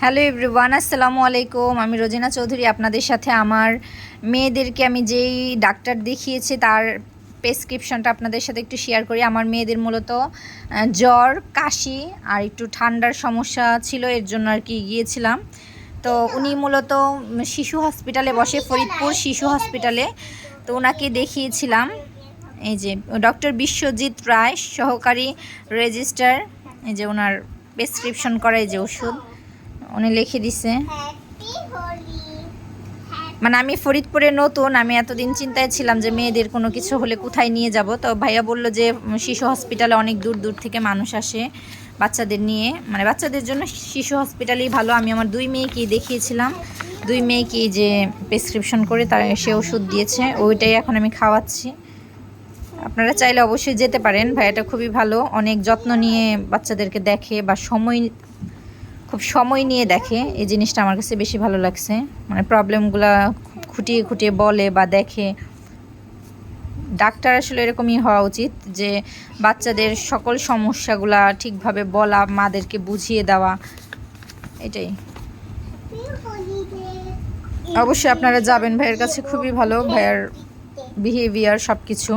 Hello everyone, আসসালামু আলাইকুম। আমি রোজিনা চৌধুরী আপনাদের সাথে আমার মেয়েদেরকে আমি যেই ডাক্তার দেখিয়েছি তার প্রেসক্রিপশনটা আপনাদের সাথে একটু শেয়ার করি। আমার মেয়েদের মূলত জ্বর, কাশি আর একটু ঠান্ডার সমস্যা ছিল, এর জন্য আর কি গিয়েছিলাম। তো উনি মূলত শিশু হসপিটালে বসে, ফরিদপুর শিশু হসপিটালে। তো ওনাকে দেখিয়েছিলাম। এই যে ডক্টর বিশ্বজিৎ রায়, সহকারী রেজিস্ট্রার। এই যে ওনার প্রেসক্রিপশন করা, এই যে ওষুধ উনি লিখে দিছে। মানে আমি ফরিদপুরে নতুন, আমি এতদিন চিন্তায় ছিলাম যে মেয়েদের কোনো কিছু হলে কোথায় নিয়ে যাব। তো ভাইয়া বলল যে শিশু হসপিটালে অনেক দূর দূর থেকে মানুষ আসে বাচ্চাদের নিয়ে, মানে বাচ্চাদের জন্য শিশু হসপিটালই ভালো। আমি আমার দুই মেয়েকেই দেখিয়েছিলাম, দুই মেয়েকেই যে প্রেসক্রিপশন করে তার সে ওষুধ দিয়েছে, ওইটাই এখন আমি খাওয়াচ্ছি। আপনারা চাইলে অবশ্যই যেতে পারেন, ভাইয়াটা খুবই ভালো, অনেক যত্ন নিয়ে বাচ্চাদেরকে দেখে বা খুব সময় নিয়ে দেখে। এই জিনিসটা আমার কাছে বেশি ভালো লাগছে, মানে প্রবলেমগুলো খুব খুঁটিয়ে খুঁটিয়ে বলে বা দেখে। ডাক্তার আসলে এরকমই হওয়া উচিত, যে বাচ্চাদের সকল সমস্যাগুলা ঠিকভাবে বলা, মাদেরকে বুঝিয়ে দেওয়া, এটাই। অবশ্যই আপনারা যাবেন, ভাইয়ের কাছে খুবই ভালো, ভাইয়ার বিহেভিয়ার সব কিছু।